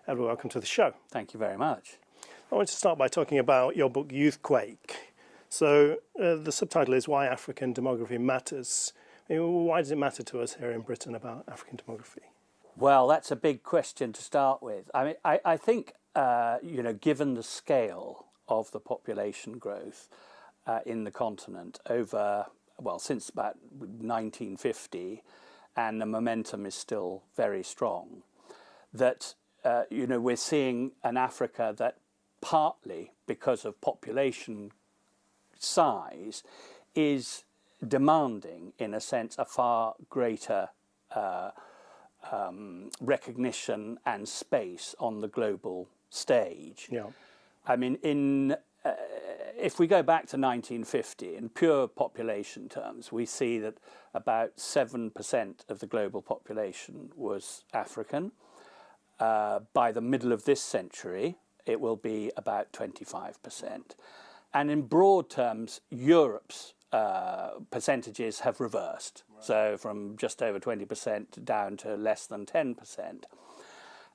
Edward, welcome to the show. Thank you very much. I want to start by talking about your book, Youthquake. So the subtitle is Why African Demography Matters. I mean, why does it matter to us here in Britain about African demography? Well, that's a big question to start with. I mean, I think, given the scale of the population growth in the continent since about 1950, and the momentum is still very strong, that, we're seeing an Africa that partly because of population size is demanding, in a sense, a far greater recognition and space on the global stage. Yeah. I mean, if we go back to 1950, in pure population terms, we see that about 7% of the global population was African. By the middle of this century, it will be about 25%. And in broad terms, Europe's percentages have reversed. Right. So from just over 20% down to less than 10%.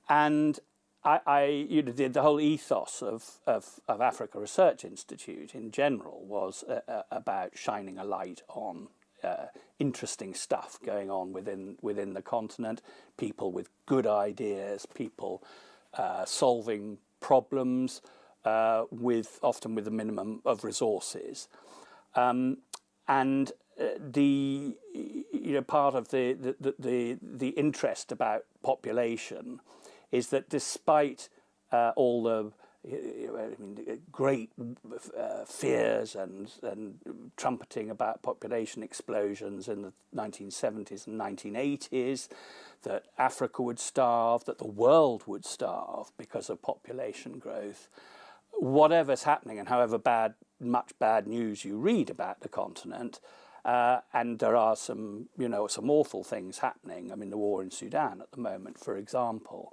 And the whole ethos of Africa Research Institute in general was about shining a light on interesting stuff going on within the continent, people with good ideas, people solving problems often with a minimum of resources, and part of the interest about population is that despite all the great fears and trumpeting about population explosions in the 1970s and 1980s, that Africa would starve, that the world would starve because of population growth, whatever's happening and however much bad news you read about the continent, and there are some awful things happening. I mean, the war in Sudan at the moment, for example.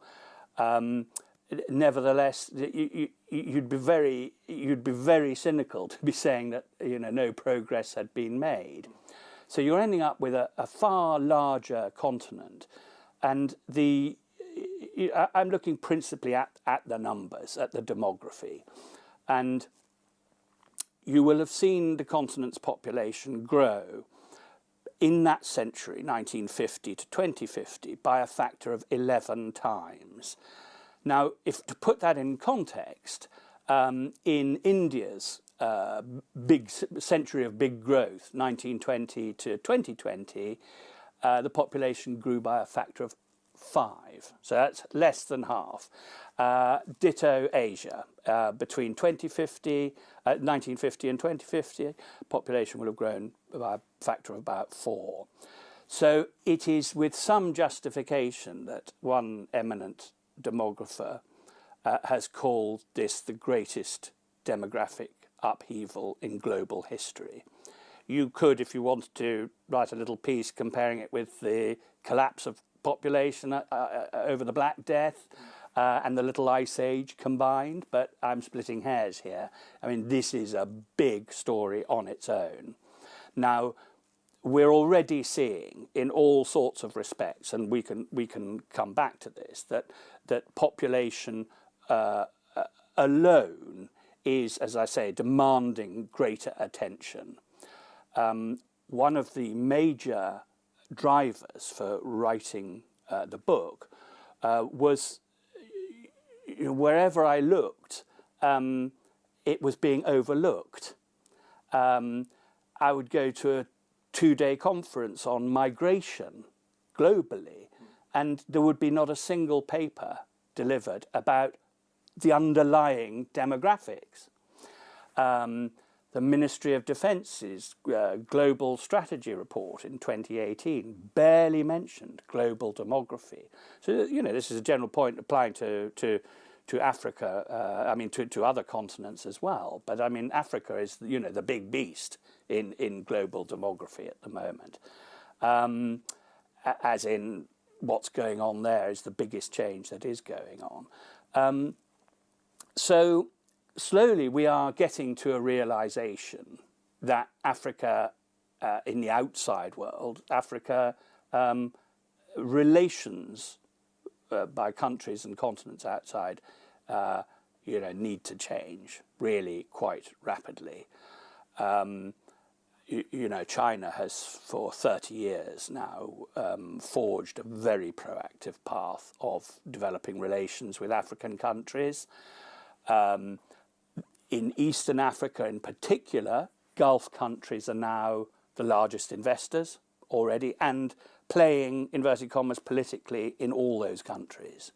Nevertheless, you'd be very cynical to be saying that no progress had been made. So you're ending up with a far larger continent, and I'm looking principally at the numbers, at the demography, and you will have seen the continent's population grow in that century, 1950 to 2050, by a factor of 11 times. Now, to put that in context, in India's big century of big growth, 1920 to 2020, the population grew by a factor of 5. So that's less than half. Ditto Asia. Between 1950 and 2050, population will have grown by a factor of about 4. So it is with some justification that one eminent demographer has called this the greatest demographic upheaval in global history. You could, if you wanted to, write a little piece comparing it with the collapse of population over the Black Death and the Little Ice Age combined, but I'm splitting hairs here. I mean, this is a big story on its own. Now, we're already seeing in all sorts of respects, and we can come back to this, that population alone is, as I say, demanding greater attention. One of the major drivers for writing the book was wherever I looked, it was being overlooked. I would go to a 2-day conference on migration globally, and there would be not a single paper delivered about the underlying demographics. The Ministry of Defence's Global Strategy Report in 2018 barely mentioned global demography. So, this is a general point applying to Africa, to other continents as well. But, I mean, Africa is, the big beast in global demography at the moment. As in, what's going on there is the biggest change that is going on. So slowly we are getting to a realization that Africa, in the outside world, Africa relations by countries and continents outside, need to change really quite rapidly. China has for 30 years now forged a very proactive path of developing relations with African countries. In Eastern Africa in particular, Gulf countries are now the largest investors already and playing, inverted commas, politically in all those countries.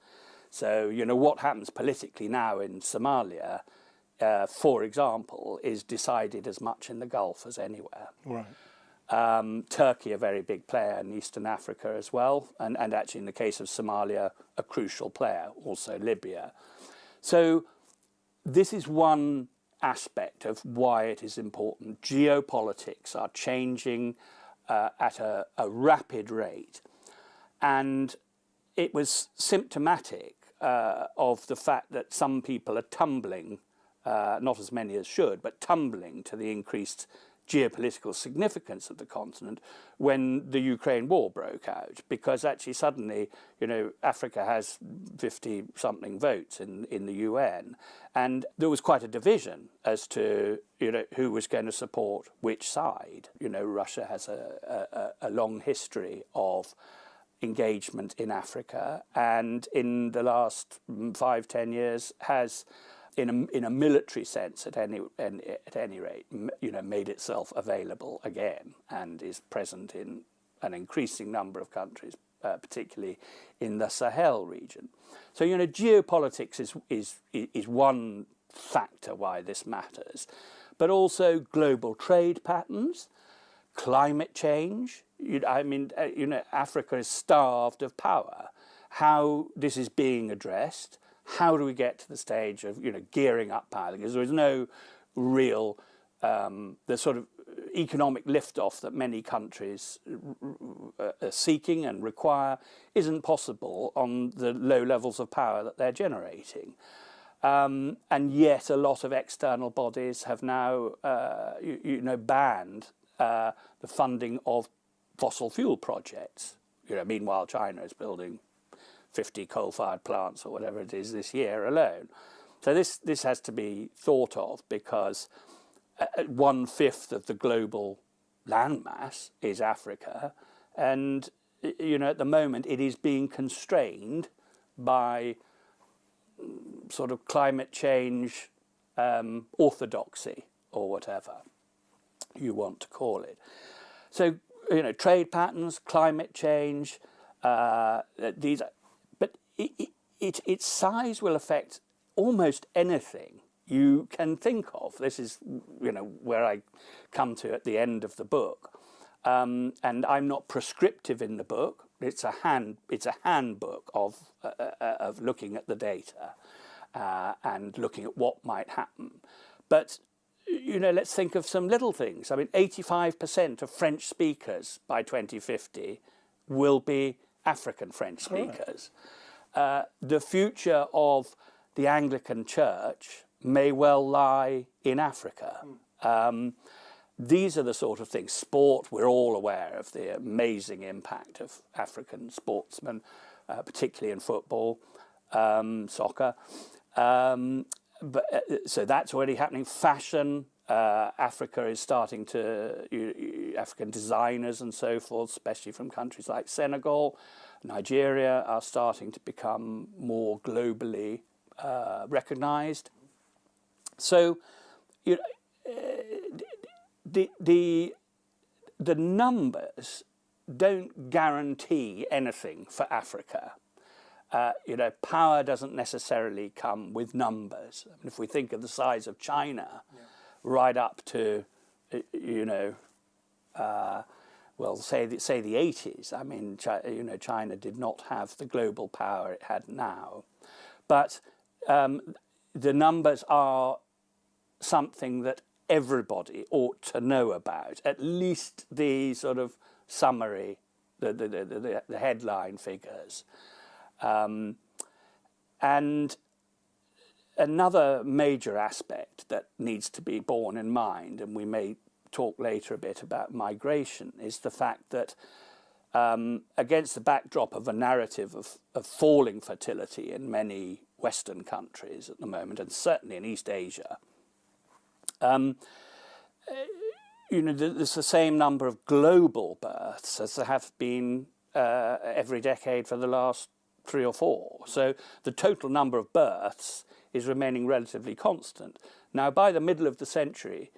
So, what happens politically now in Somalia, for example, is decided as much in the Gulf as anywhere. Right. Turkey, a very big player in Eastern Africa as well, and actually in the case of Somalia, a crucial player, also Libya. So this is one aspect of why it is important. Geopolitics are changing at a rapid rate, and it was symptomatic of the fact that some people are tumbling, not as many as should, but tumbling to the increased geopolitical significance of the continent when the Ukraine war broke out, because actually suddenly, Africa has 50-something votes in the UN, and there was quite a division as to, who was going to support which side. Russia has a long history of engagement in Africa, and in the last 5-10 years has, in a military sense, at any rate, made itself available again, and is present in an increasing number of countries, particularly in the Sahel region. So geopolitics is one factor why this matters, but also global trade patterns, climate change. Africa is starved of power. How this is being addressed? How do we get to the stage of gearing up power? Because there is no real the sort of economic liftoff that many countries are seeking and require isn't possible on the low levels of power that they're generating. And yet a lot of external bodies have now banned the funding of fossil fuel projects. Meanwhile, China is building 50 coal-fired plants or whatever it is this year alone. So this has to be thought of, because 1/5 of the global landmass is Africa, and at the moment it is being constrained by sort of climate change orthodoxy, or whatever you want to call it. So trade patterns, climate change, these are, but its size will affect almost anything you can think of. This is where I come to at the end of the book, and I'm not prescriptive in the book. It's a handbook of looking at the data and looking at what might happen. But let's think of some little things. 85% of French speakers by 2050 will be African French speakers. The future of the Anglican Church may well lie in Africa. These are the sort of things. Sport, we're all aware of the amazing impact of African sportsmen, particularly in football, soccer. So that's already happening. Fashion, Africa is starting to, African designers and so forth, especially from countries like Senegal, Nigeria, are starting to become more globally recognized. So the numbers don't guarantee anything for Africa. Power doesn't necessarily come with numbers. If we think of the size of China, right up to, well, say the 80s. China did not have the global power it had now, but the numbers are something that everybody ought to know about. At least the sort of summary, the headline figures. And another major aspect that needs to be borne in mind, and we may talk later a bit about migration, is the fact that against the backdrop of a narrative of falling fertility in many Western countries at the moment, and certainly in East Asia. There's the same number of global births as there have been every decade for the last 3 or 4. So the total number of births is remaining relatively constant. Now, by the middle of the century,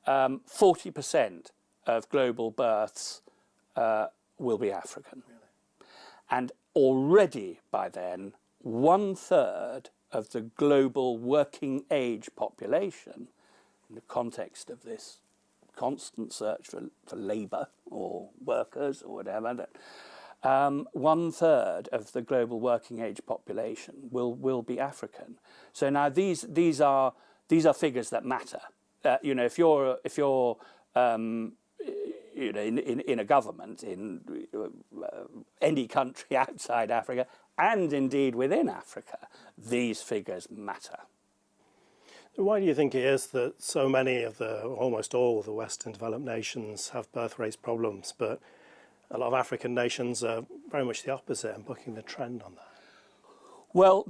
40% of global births will be African. Really? And already by then, 1/3 of the global working age population, in the context of this constant search for labour or workers or whatever, 1/3 of the global working age population will be African. So now these are figures that matter. If you're in a government in any country outside Africa, and indeed within Africa, these figures matter. Why do you think it is that so many of almost all of the Western developed nations have birth rates problems, but a lot of African nations are very much the opposite and bucking the trend on that? Well,